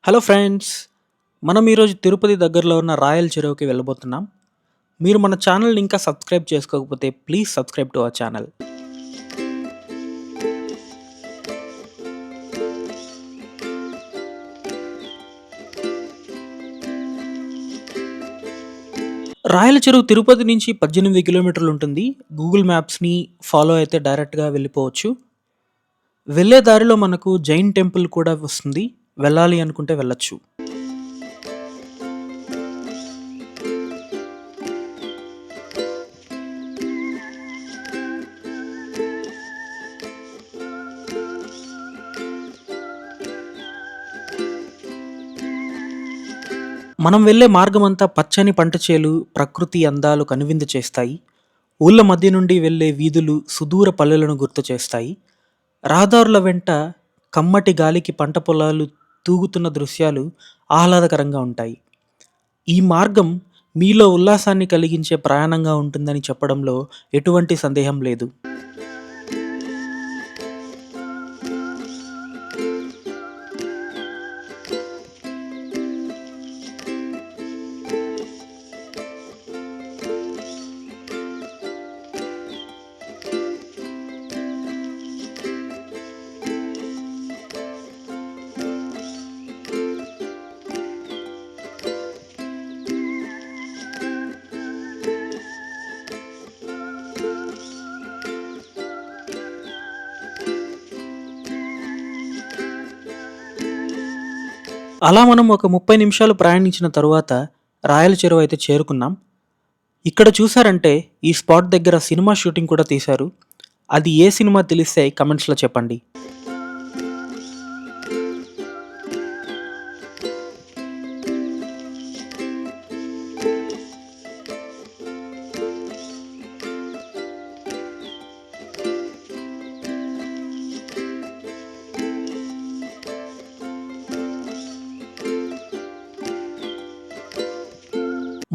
Hello friends! మనం ఈరోజు తిరుపతి దగ్గరలో ఉన్న రాయల్ చెరువుకి వెళ్ళబోతున్నాం. మీరు మన ఛానల్‌ని ఇంకా సబ్స్క్రైబ్ చేసుకోకపోతే please subscribe to our channel. Rayala Cheruvu Tirupati నుంచి 18 కిలోమీటర్లు ఉంటుంది. గూగుల్ మ్యాప్స్‌ని ఫాలో అయితే డైరెక్ట్‌గా వెళ్ళిపోవచ్చు. వెళ్ళే దారిలో మనకు జైన్ టెంపుల్ కూడా వస్తుంది. వెళ్ళాలి అనుకుంటే వెళ్ళొచ్చు. మనం వెళ్ళే మార్గమంతా పచ్చని పంట చేలు, ప్రకృతి అందాలు కనువిందు చేస్తాయి. ఊళ్ళ మధ్య నుండి వెళ్ళే వీధులు సుదూర పల్లెలను గుర్తు చేస్తాయి. రహదారుల వెంట కమ్మటి గాలికి పంట పొలాలు తూగుతున్న దృశ్యాలు ఆహ్లాదకరంగా ఉంటాయి. ఈ మార్గం మీలో ఉల్లాసాన్ని కలిగించే ప్రయాణంగా ఉంటుందని చెప్పడంలో ఎటువంటి సందేహం లేదు. అలా మనం ఒక 30 నిమిషాలు ప్రయాణించిన తరువాత రాయల చెరువు అయితే చేరుకున్నాం. ఇక్కడ చూసారంటే ఈ స్పాట్ దగ్గర సినిమా షూటింగ్ కూడా తీశారు. అది ఏ సినిమా తెలిస్తే కమెంట్స్‌లో చెప్పండి.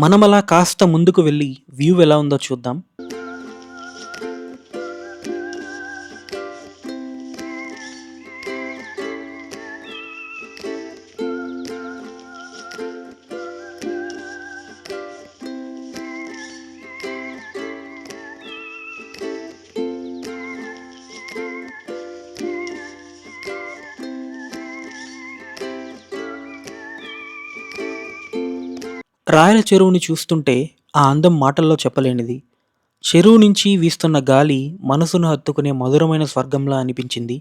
మనం అలా కాస్త ముందుకు వెళ్ళి వ్యూ ఎలా ఉందో చూద్దాం. రాయల చెరువుని చూస్తుంటే ఆ అందం మాటల్లో చెప్పలేనిది. చెరువు నుంచి వీస్తున్న గాలి మనసును హత్తుకునే మధురమైన స్వర్గంలా అనిపించింది.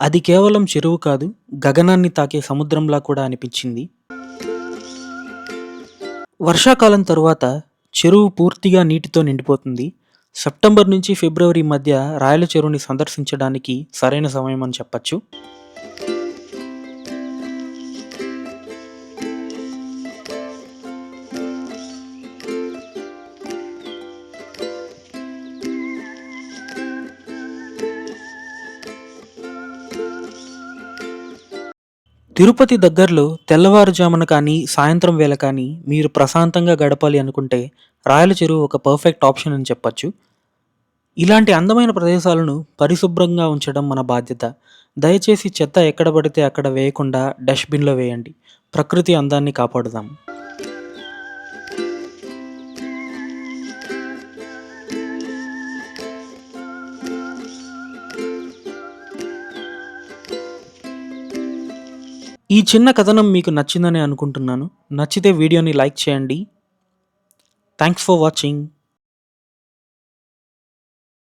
అది కేవలం చెరువు కాదు, గగనాన్ని తాకే సముద్రంలా కూడా అనిపించింది. వర్షాకాలం తరువాత చెరువు పూర్తిగా నీటితో నిండిపోతుంది. సెప్టెంబర్ నుంచి ఫిబ్రవరి మధ్య రాయల చెరువుని సందర్శించడానికి సరైన సమయం అని చెప్పచ్చు. తిరుపతి దగ్గరలో తెల్లవారుజామున కానీ, సాయంత్రం వేళ కానీ మీరు ప్రశాంతంగా గడపాలి అనుకుంటే రాయల చెరువు ఒక పర్ఫెక్ట్ ఆప్షన్ అని చెప్పొచ్చు. ఇలాంటి అందమైన ప్రదేశాలను పరిశుభ్రంగా ఉంచడం మన బాధ్యత. దయచేసి చెత్త ఎక్కడ పడితే అక్కడ వేయకుండా డస్ట్‌బిన్‌లో వేయండి. ప్రకృతి అందాన్ని కాపాడుదాం. ఈ చిన్న కథనం మీకు నచ్చిందని అనుకుంటున్నాను. నచ్చితే వీడియోని లైక్ చేయండి. Thanks for watching.